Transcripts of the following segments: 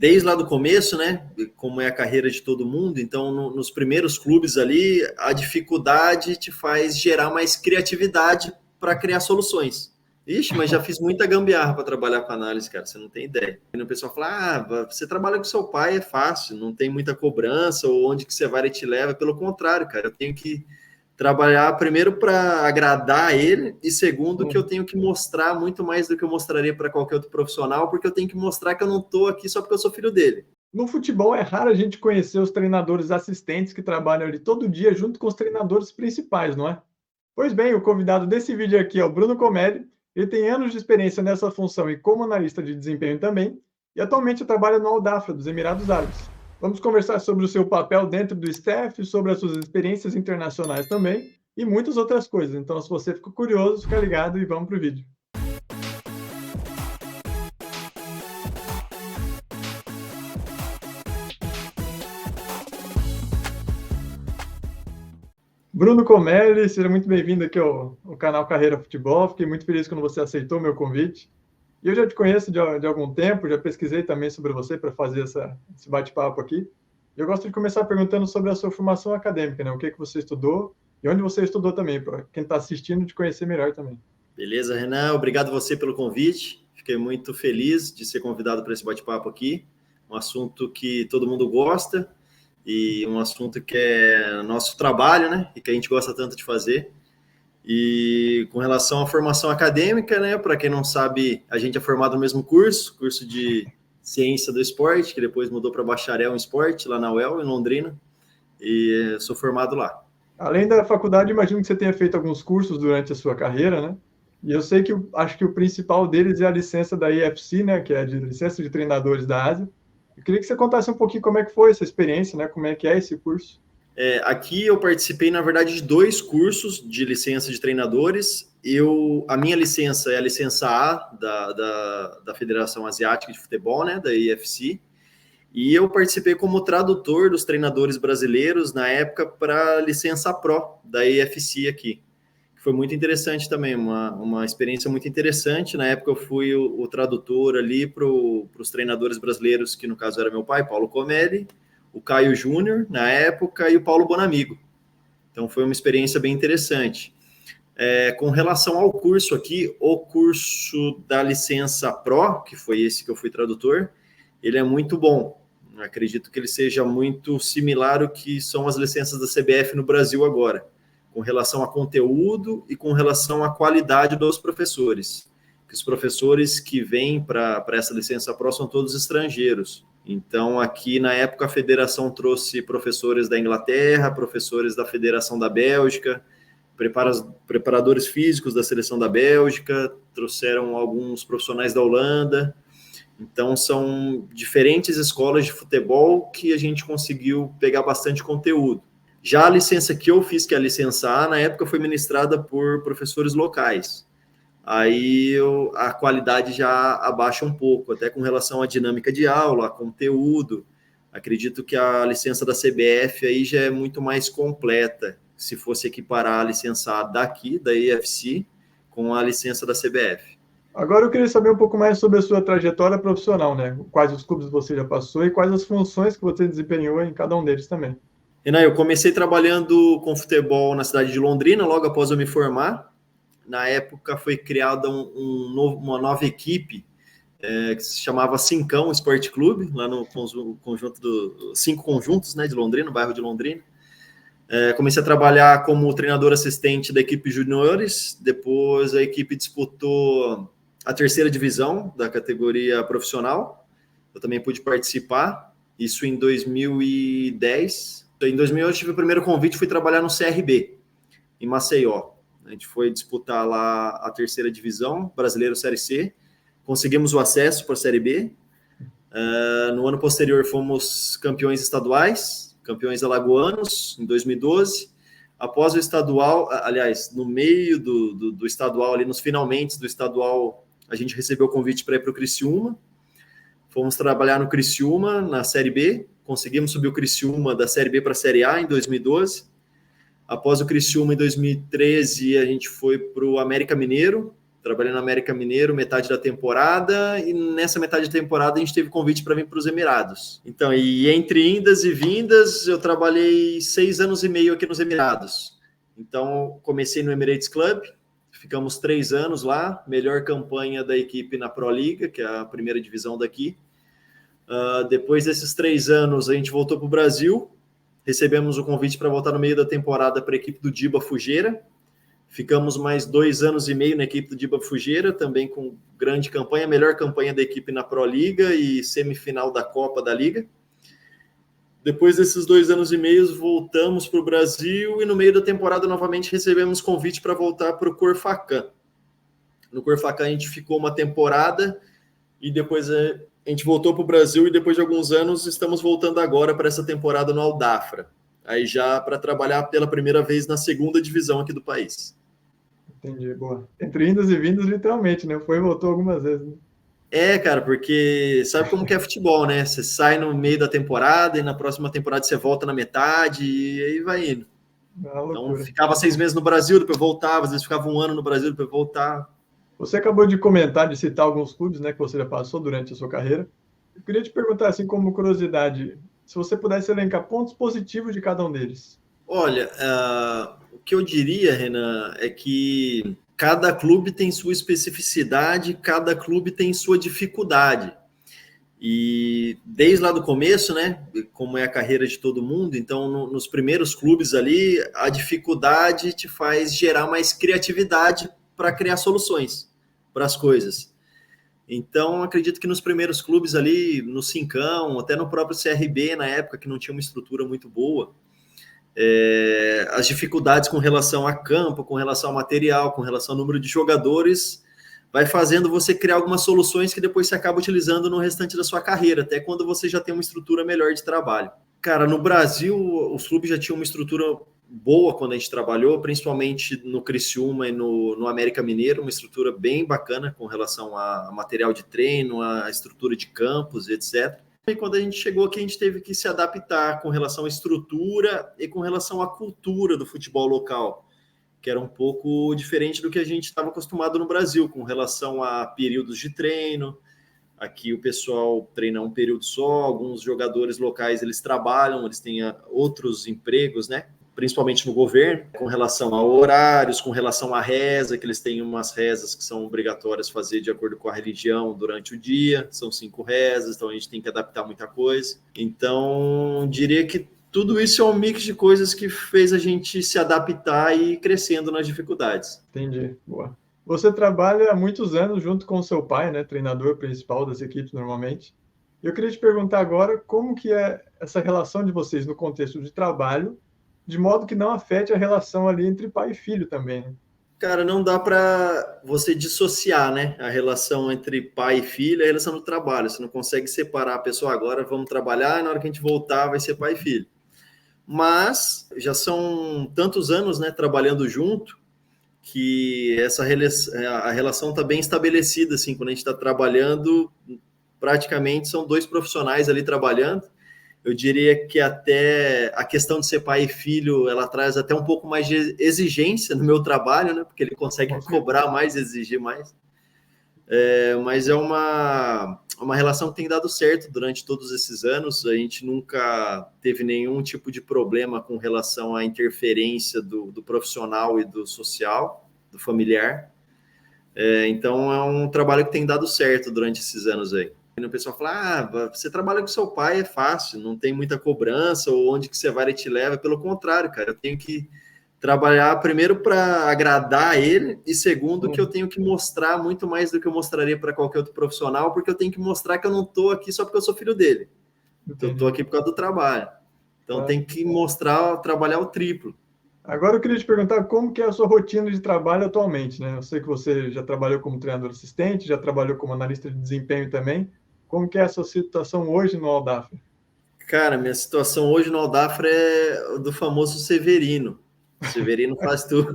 desde lá do começo, né, como é a carreira de todo mundo, então nos primeiros clubes ali, a dificuldade te faz gerar mais criatividade para criar soluções. Ixi, mas já fiz muita gambiarra para trabalhar com análise, cara, você não tem ideia. E o pessoal fala, você trabalha com seu pai, é fácil, não tem muita cobrança, ou onde que você vai e te leva. Pelo contrário, cara, eu tenho que trabalhar primeiro para agradar ele e segundo que eu tenho que mostrar muito mais do que eu mostraria para qualquer outro profissional, porque eu tenho que mostrar que eu não estou aqui só porque eu sou filho dele. No futebol é raro a gente conhecer os treinadores assistentes que trabalham ali todo dia junto com os treinadores principais, não é? Pois bem, o convidado desse vídeo aqui é o Bruno Comelli. Ele tem anos de experiência nessa função e como analista de desempenho também, e atualmente trabalha no Al Dafra, dos Emirados Árabes. Vamos conversar sobre o seu papel dentro do staff, sobre as suas experiências internacionais também, e muitas outras coisas. Então, se você ficou curioso, fica ligado e vamos para o vídeo. Bruno Comelli, seja muito bem-vindo aqui ao canal Carreira Futebol. Fiquei muito feliz quando você aceitou o meu convite. E eu já te conheço de algum tempo, já pesquisei também sobre você para fazer esse bate-papo aqui. Eu gosto de começar perguntando sobre a sua formação acadêmica, né? O que você estudou e onde você estudou também, para quem está assistindo te conhecer melhor também. Beleza, Renan, obrigado você pelo convite. Fiquei muito feliz de ser convidado para esse bate-papo aqui. Um assunto que todo mundo gosta e um assunto que é nosso trabalho, né? E que a gente gosta tanto de fazer. E com relação à formação acadêmica, né? Para quem não sabe, a gente é formado no mesmo curso de ciência do esporte, que depois mudou para bacharel em esporte, lá na UEL, em Londrina, e sou formado lá. Além da faculdade, imagino que você tenha feito alguns cursos durante a sua carreira, né? E eu sei que acho que o principal deles é a licença da IFC, né? Que é a licença de treinadores da Ásia. Eu queria que você contasse um pouquinho como é que foi essa experiência, né? Como é que é esse curso? Aqui eu participei, na verdade, de 2 cursos de licença de treinadores. A minha licença é a licença A da Federação Asiática de Futebol, né, da IFC, e eu participei como tradutor dos treinadores brasileiros na época para a licença Pro da IFC aqui. Foi muito interessante também, uma experiência muito interessante. Na época eu fui o tradutor ali para os treinadores brasileiros, que no caso era meu pai, Paulo Comelli, o Caio Júnior, na época, e o Paulo Bonamigo. Então, foi uma experiência bem interessante. Com relação ao curso aqui, o curso da licença Pro, que foi esse que eu fui tradutor, ele é muito bom. Acredito que ele seja muito similar ao que são as licenças da CBF no Brasil agora, com relação a conteúdo e com relação à qualidade dos professores. Que os professores que vêm para essa licença Pro são todos estrangeiros. Então, aqui na época, a federação trouxe professores da Inglaterra, professores da Federação da Bélgica, preparadores físicos da seleção da Bélgica, trouxeram alguns profissionais da Holanda. Então, são diferentes escolas de futebol que a gente conseguiu pegar bastante conteúdo. Já a licença que eu fiz, que é a licença A, na época foi ministrada por professores locais. Aí a qualidade já abaixa um pouco, até com relação à dinâmica de aula, a conteúdo. Acredito que a licença da CBF aí já é muito mais completa, se fosse equiparar a licença A daqui, da EFC, com a licença da CBF. Agora eu queria saber um pouco mais sobre a sua trajetória profissional, né? Quais os clubes você já passou e quais as funções que você desempenhou em cada um deles também. Renan, eu comecei trabalhando com futebol na cidade de Londrina, logo após eu me formar. Na época foi criada uma nova equipe que se chamava Cincão Esporte Clube, lá no conjunto do 5 conjuntos, né, de Londrina, no bairro de Londrina. Comecei a trabalhar como treinador assistente da equipe juniores, depois a equipe disputou a 3ª divisão da categoria profissional, eu também pude participar, isso em 2010. Em 2011 eu tive o primeiro convite, fui trabalhar no CRB, em Maceió. A gente foi disputar lá a 3ª divisão, Brasileiro Série C, conseguimos o acesso para a Série B. No ano posterior fomos campeões estaduais, campeões alagoanos, em 2012. Após o estadual, aliás, no meio do estadual, ali nos finalmente do estadual, a gente recebeu o convite para ir para o Criciúma. Fomos trabalhar no Criciúma, na Série B. Conseguimos subir o Criciúma da Série B para a Série A em 2012. Após o Criciúma, em 2013, a gente foi para o América Mineiro, Trabalhei no América Mineiro metade da temporada, e nessa metade da temporada a gente teve convite para vir para os Emirados. Então, e entre indas e vindas, eu trabalhei 6 anos e meio aqui nos Emirados. Então, comecei no Emirates Club, ficamos 3 anos lá, melhor campanha da equipe na Pro Liga, que é a primeira divisão daqui. Depois desses 3 anos, a gente voltou para o Brasil, recebemos o convite para voltar no meio da temporada para a equipe do Diba Fugeira. Ficamos mais 2 anos e meio na equipe do Diba Fugeira, também com grande campanha, melhor campanha da equipe na Pro Liga e semifinal da Copa da Liga. Depois desses 2 anos e meio, voltamos para o Brasil e no meio da temporada novamente recebemos convite para voltar para o Corfacã. No Corfacã a gente ficou uma temporada e depois a gente voltou para o Brasil e depois de alguns anos estamos voltando agora para essa temporada no Al Dafra. Aí já para trabalhar pela primeira vez na segunda divisão aqui do país. Entendi, boa. Entre indas e vindas, literalmente, né? Foi e voltou algumas vezes, né? Cara, porque sabe como que é futebol, né? Você sai no meio da temporada e na próxima temporada você volta na metade e aí vai indo. Então, ficava 6 meses no Brasil, depois voltava, às vezes ficava 1 ano no Brasil, depois voltava. Você acabou de comentar, de citar alguns clubes, né, que você já passou durante a sua carreira. Eu queria te perguntar, assim, como curiosidade, se você pudesse elencar pontos positivos de cada um deles. Olha, o que eu diria, Renan, é que cada clube tem sua especificidade, cada clube tem sua dificuldade. E desde lá do começo, né, como é a carreira de todo mundo, então nos primeiros clubes ali, a dificuldade te faz gerar mais criatividade para criar soluções para as coisas. Então, acredito que nos primeiros clubes ali, no Cincão, até no próprio CRB, na época que não tinha uma estrutura muito boa, as dificuldades com relação a campo, com relação ao material, com relação ao número de jogadores, vai fazendo você criar algumas soluções que depois você acaba utilizando no restante da sua carreira, até quando você já tem uma estrutura melhor de trabalho. Cara, no Brasil, os clubes já tinham uma estrutura boa quando a gente trabalhou, principalmente no Criciúma e no América Mineiro, uma estrutura bem bacana com relação a material de treino, a estrutura de campos, etc. E quando a gente chegou aqui, a gente teve que se adaptar com relação à estrutura e com relação à cultura do futebol local, que era um pouco diferente do que a gente estava acostumado no Brasil, com relação a períodos de treino. Aqui o pessoal treina um período só, alguns jogadores locais eles trabalham, eles têm outros empregos, né? Principalmente no governo, com relação a horários, com relação à reza, que eles têm umas rezas que são obrigatórias fazer de acordo com a religião durante o dia, são 5 rezas, então a gente tem que adaptar muita coisa. Então, diria que tudo isso é um mix de coisas que fez a gente se adaptar e ir crescendo nas dificuldades. Entendi, boa. Você trabalha há muitos anos junto com o seu pai, né, treinador principal das equipes normalmente. Eu queria te perguntar agora como que é essa relação de vocês no contexto de trabalho, de modo que não afete a relação ali entre pai e filho também, né? Cara, não dá para você dissociar, né, a relação entre pai e filho e a relação do trabalho. Você não consegue separar a pessoa agora, vamos trabalhar, e na hora que a gente voltar vai ser pai e filho. Mas já são tantos anos, né, trabalhando junto, que a relação está bem estabelecida, assim, quando a gente está trabalhando, praticamente são 2 profissionais ali trabalhando. Eu diria que até a questão de ser pai e filho, ela traz até um pouco mais de exigência no meu trabalho, né, porque ele consegue cobrar mais, exigir mais. Mas é uma relação que tem dado certo durante todos esses anos. A gente nunca teve nenhum tipo de problema com relação à interferência do profissional e do social, do familiar. Então é um trabalho que tem dado certo durante esses anos aí. E o pessoal fala, você trabalha com seu pai, é fácil, não tem muita cobrança, ou onde que você vai ele te leva. Pelo contrário, cara, eu tenho que trabalhar primeiro para agradar ele e segundo que eu tenho que mostrar muito mais do que eu mostraria para qualquer outro profissional, porque eu tenho que mostrar que eu não estou aqui só porque eu sou filho dele. Então, eu estou aqui por causa do trabalho. Então tem que mostrar, trabalhar o triplo. Agora eu queria te perguntar como que é a sua rotina de trabalho atualmente, né? Eu sei que você já trabalhou como treinador assistente, já trabalhou como analista de desempenho também. Como que é a sua situação hoje no Al Dafra? Cara, minha situação hoje no Al Dafra é do famoso Severino. O Severino faz tudo.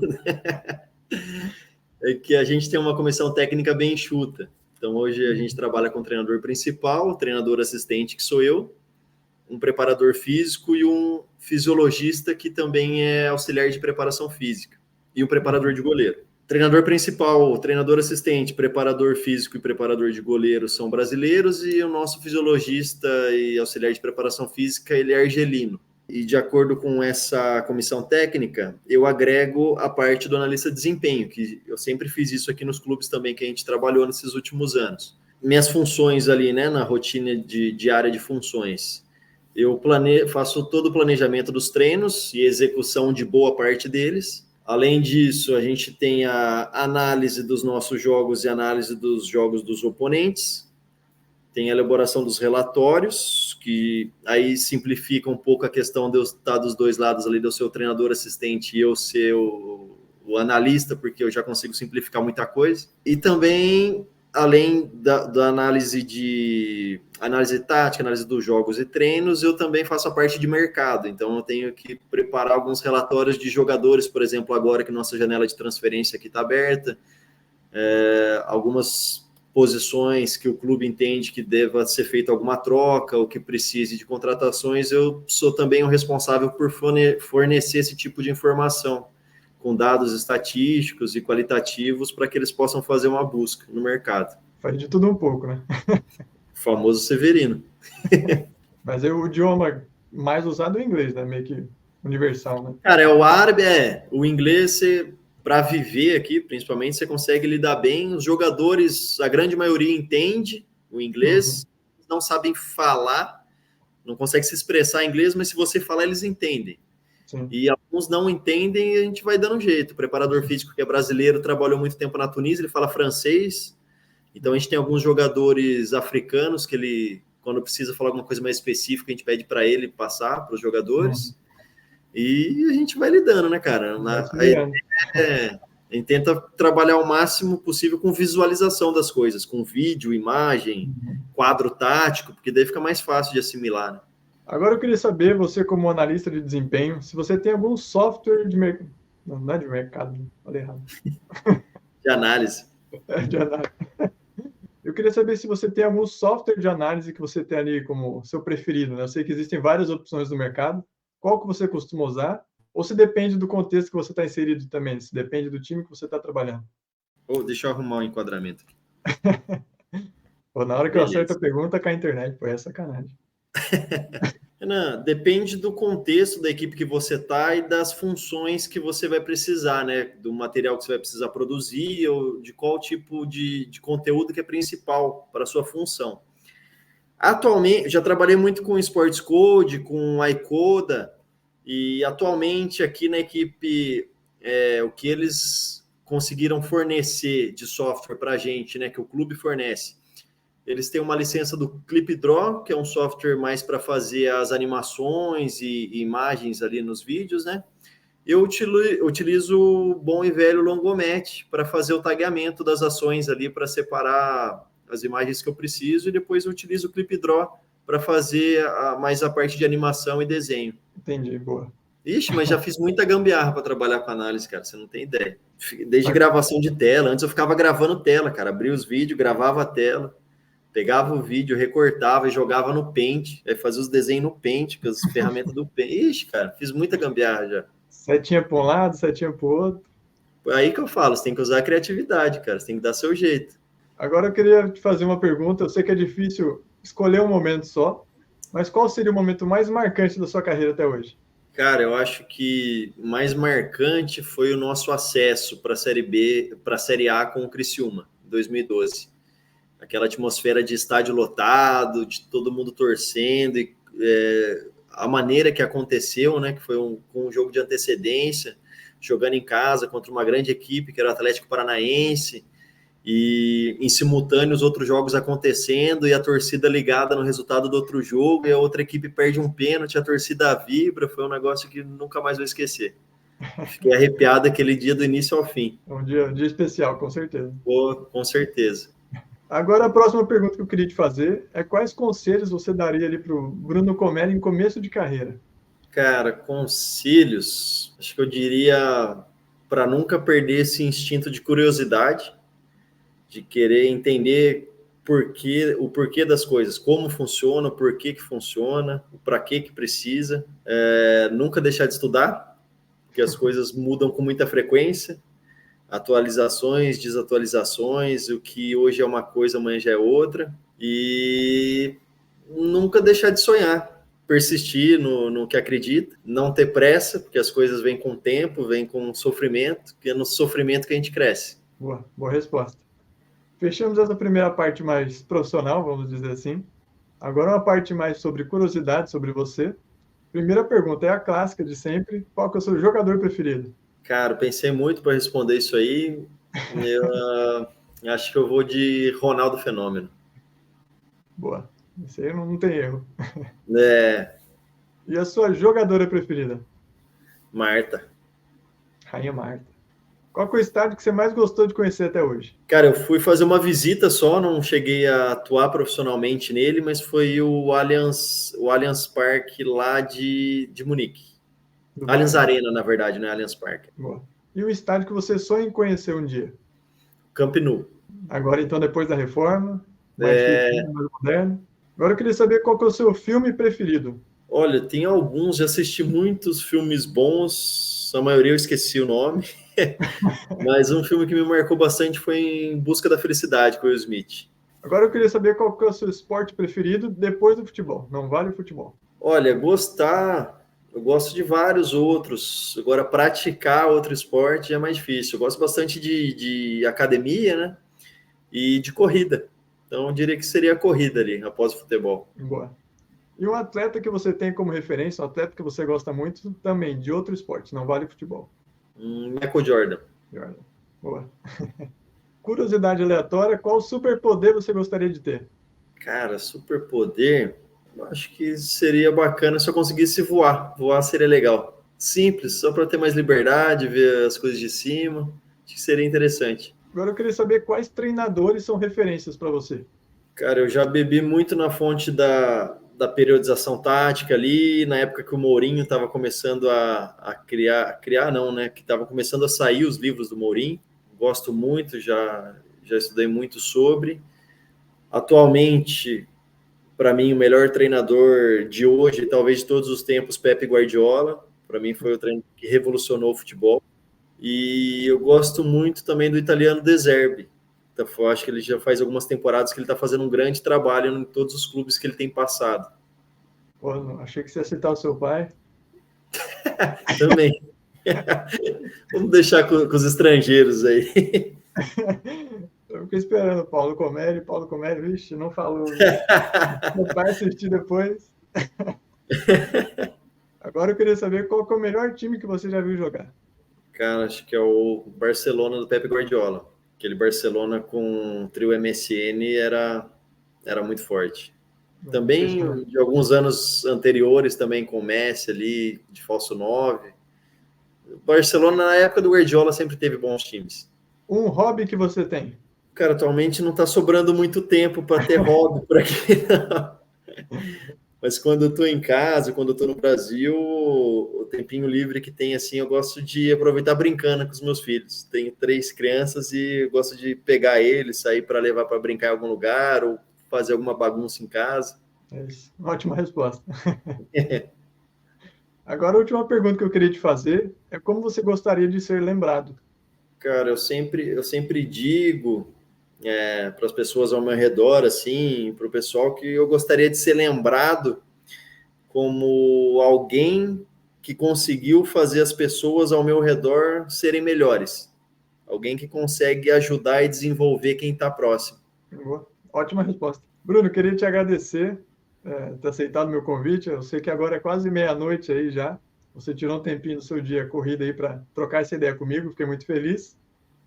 É que a gente tem uma comissão técnica bem enxuta. Então, hoje a gente trabalha com o treinador principal, o treinador assistente, que sou eu, um preparador físico e um fisiologista, que também é auxiliar de preparação física, e um preparador de goleiro. Treinador principal, treinador assistente, preparador físico e preparador de goleiro são brasileiros e o nosso fisiologista e auxiliar de preparação física, ele é argelino. E de acordo com essa comissão técnica, eu agrego a parte do analista de desempenho, que eu sempre fiz isso aqui nos clubes também que a gente trabalhou nesses últimos anos. Minhas funções ali, né, na rotina diária de funções, eu faço todo o planejamento dos treinos e execução de boa parte deles. Além disso, a gente tem a análise dos nossos jogos e análise dos jogos dos oponentes. Tem a elaboração dos relatórios, que aí simplifica um pouco a questão de eu estar dos dois lados ali, do seu treinador assistente e eu ser o analista, porque eu já consigo simplificar muita coisa. E também, além da análise tática, análise dos jogos e treinos, eu também faço a parte de mercado. Então, eu tenho que preparar alguns relatórios de jogadores, por exemplo, agora que nossa janela de transferência aqui está aberta, algumas posições que o clube entende que deva ser feita alguma troca ou que precise de contratações, eu sou também o responsável por fornecer esse tipo de informação, com dados estatísticos e qualitativos para que eles possam fazer uma busca no mercado. Faz de tudo um pouco, né? O famoso Severino. Mas o idioma mais usado é o inglês, né? Meio que universal, né? Cara, o árabe o inglês, para viver aqui, principalmente, você consegue lidar bem. Os jogadores, a grande maioria entende o inglês, não sabem falar, não conseguem se expressar em inglês, mas se você falar, eles entendem. Sim. E alguns não entendem e a gente vai dando um jeito. O preparador físico, que é brasileiro, trabalhou muito tempo na Tunísia, ele fala francês. Então, a gente tem alguns jogadores africanos que ele, quando precisa falar alguma coisa mais específica, a gente pede para ele passar para os jogadores. E a gente vai lidando, né, cara? A gente tenta trabalhar o máximo possível com visualização das coisas, com vídeo, imagem, quadro tático, porque daí fica mais fácil de assimilar, né? Agora eu queria saber, você como analista de desempenho, se você tem algum software de mercado... Não é de mercado, falei errado. De análise. De análise. Eu queria saber se você tem algum software de análise que você tem ali como seu preferido, né? Eu sei que existem várias opções no mercado. Qual que você costuma usar? Ou se depende do contexto que você está inserido também, se depende do time que você está trabalhando. Deixa eu arrumar o enquadramento aqui. Na hora que eu acerto a pergunta, cai a internet, pô, é sacanagem. Não, depende do contexto da equipe que você está e das funções que você vai precisar, né? Do material que você vai precisar produzir ou de qual tipo de conteúdo que é principal para a sua função. Atualmente, já trabalhei muito com Sports Code, com iCoda, e atualmente aqui na equipe, o que eles conseguiram fornecer de software para a gente, né? Que o clube fornece. Eles têm uma licença do ClipDraw, que é um software mais para fazer as animações e imagens ali nos vídeos, né? Eu utilizo o bom e velho Longomet para fazer o tagueamento das ações ali, para separar as imagens que eu preciso, e depois eu utilizo o ClipDraw para fazer mais a parte de animação e desenho. Entendi, boa. Ixi, mas já fiz muita gambiarra para trabalhar com análise, cara, você não tem ideia. Desde gravação de tela, antes eu ficava gravando tela, cara, abria os vídeos, gravava a tela. Pegava o vídeo, recortava e jogava no Paint. Aí fazia os desenhos no Paint, com as ferramentas do Paint. Ixi, cara, fiz muita gambiarra já. Setinha para um lado, setinha para o outro. Aí que eu falo, você tem que usar a criatividade, cara. Você tem que dar seu jeito. Agora eu queria te fazer uma pergunta. Eu sei que é difícil escolher um momento só, mas qual seria o momento mais marcante da sua carreira até hoje? Cara, eu acho que o mais marcante foi o nosso acesso para a Série B, para a Série A com o Criciúma, em 2012. Aquela atmosfera de estádio lotado, de todo mundo torcendo, e a maneira que aconteceu, né, que foi um jogo de antecedência, jogando em casa contra uma grande equipe, que era o Atlético Paranaense, e em simultâneo os outros jogos acontecendo, e a torcida ligada no resultado do outro jogo, e a outra equipe perde um pênalti, a torcida vibra, foi um negócio que nunca mais vou esquecer. Fiquei arrepiado aquele dia do início ao fim. Um dia especial, com certeza. Com certeza. Agora, a próxima pergunta que eu queria te fazer é quais conselhos você daria ali para o Bruno Comelli em começo de carreira? Cara, conselhos, acho que eu diria para nunca perder esse instinto de curiosidade, de querer entender o porquê das coisas, como funciona, o porquê que funciona, o para que precisa. Nunca deixar de estudar, porque as coisas mudam com muita frequência. atualizações, desatualizações, o que hoje é uma coisa, amanhã já é outra, e nunca deixar de sonhar, persistir no que acredita, não ter pressa, porque as coisas vêm com tempo, vêm com sofrimento, que é no sofrimento que a gente cresce. Boa resposta. Fechamos essa primeira parte mais profissional, vamos dizer assim. Agora uma parte mais sobre curiosidade sobre você. Primeira pergunta é a clássica de sempre. Qual que é o seu jogador preferido? Cara, pensei muito para responder isso aí. Eu acho que eu vou de Ronaldo Fenômeno. Boa. Isso aí não tem erro. É, E a sua jogadora preferida? Marta. Rainha Marta. Qual que é o estádio que você mais gostou de conhecer até hoje? Cara, eu fui fazer uma visita só, não cheguei a atuar profissionalmente nele, mas foi o Allianz Parque lá de Munique. Do Allianz Bayern. Arena, na verdade, não é Allianz Parque. Boa. E o estádio que você sonha em conhecer um dia? Camp Nou. Agora, então, depois da reforma, mais É, chiquinho, mais moderno. Agora eu queria saber qual que é o seu filme preferido. olha, tem alguns, já assisti muitos filmes bons, a maioria eu esqueci o nome, mas um filme que me marcou bastante foi Em Busca da Felicidade, com o Will Smith. Agora eu queria saber qual que é o seu esporte preferido depois do futebol. Não vale o futebol. Olha, gostar, eu gosto de vários outros. Agora, praticar outro esporte é mais difícil. Eu gosto bastante de academia, né? E de corrida. Então, eu diria que seria a corrida ali, após o futebol. Boa. E um atleta que você tem como referência, um atleta que você gosta muito, também de outro esporte, não vale futebol. Michael Jordan. Jordan. Boa. Curiosidade aleatória, qual superpoder você gostaria de ter? Cara, superpoder, eu acho que seria bacana se eu conseguisse voar. Voar seria legal. Simples, só para ter mais liberdade, ver as coisas de cima. Acho que seria interessante. Agora eu queria saber quais treinadores são referências para você. Cara, eu já bebi muito na fonte da periodização tática ali, na época que o Mourinho estava começando a criar não, né? Que estava começando a sair os livros do Mourinho. Gosto muito, já estudei muito sobre. Atualmente, para mim, o melhor treinador de hoje, talvez de todos os tempos, Pepe Guardiola. Para mim, foi o treinador que revolucionou o futebol. E eu gosto muito também do italiano De Zerbi. Então, eu acho que ele já faz algumas temporadas que ele está fazendo um grande trabalho em todos os clubes que ele tem passado. Pô, achei que você ia citar o seu pai. Também. Vamos deixar com os estrangeiros aí. Eu fiquei esperando o Paulo Comério, vixe, não falou. Meu pai assistir depois. Agora eu queria saber qual que é o melhor time que você já viu jogar. Cara, acho que é o Barcelona do Pepe Guardiola. Aquele Barcelona com o trio MSN era muito forte. Também de alguns anos anteriores, também com o Messi ali, de falso 9. O Barcelona, na época do Guardiola, sempre teve bons times. Um hobby que você tem? Cara, atualmente não está sobrando muito tempo para ter hobby por aqui, não. Mas quando eu estou em casa, quando eu estou no Brasil, o tempinho livre que tem, assim, eu gosto de aproveitar brincando com os meus filhos. Tenho 3 crianças e eu gosto de pegar eles, sair para levar para brincar em algum lugar ou fazer alguma bagunça em casa. É isso. Ótima resposta. Agora, a última pergunta que eu queria te fazer é como você gostaria de ser lembrado? Cara, eu sempre digo para as pessoas ao meu redor, assim, para o pessoal, que eu gostaria de ser lembrado como alguém que conseguiu fazer as pessoas ao meu redor serem melhores. Alguém que consegue ajudar e desenvolver quem está próximo. Boa. Ótima resposta. Bruno, queria te agradecer ter aceitado meu convite. Eu sei que agora é quase meia-noite aí já. Você tirou um tempinho do seu dia corrida aí para trocar essa ideia comigo. Fiquei muito feliz.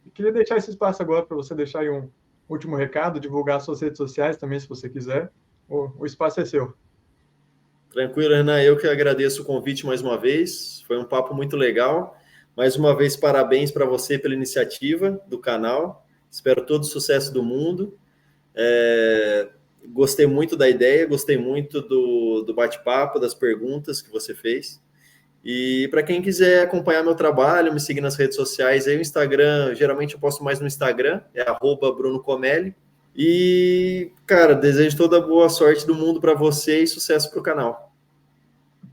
E queria deixar esse espaço agora para você deixar aí um último recado, divulgar suas redes sociais também, se você quiser. O espaço é seu. Tranquilo, Renan, eu que agradeço o convite mais uma vez. Foi um papo muito legal. Mais uma vez, parabéns para você pela iniciativa do canal. Espero todo o sucesso do mundo. Gostei muito da ideia, gostei muito do bate-papo, das perguntas que você fez. E para quem quiser acompanhar meu trabalho, me seguir nas redes sociais, aí o Instagram, geralmente eu posto mais no Instagram, é @BrunoComelli. E, cara, desejo toda a boa sorte do mundo para você e sucesso para o canal.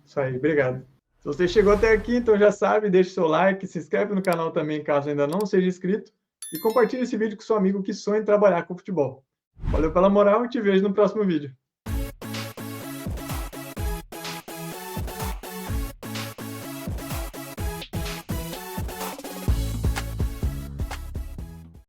Isso aí, obrigado. Se você chegou até aqui, então já sabe, deixa o seu like, se inscreve no canal também, caso ainda não seja inscrito, e compartilhe esse vídeo com seu amigo que sonha em trabalhar com futebol. Valeu pela moral e te vejo no próximo vídeo.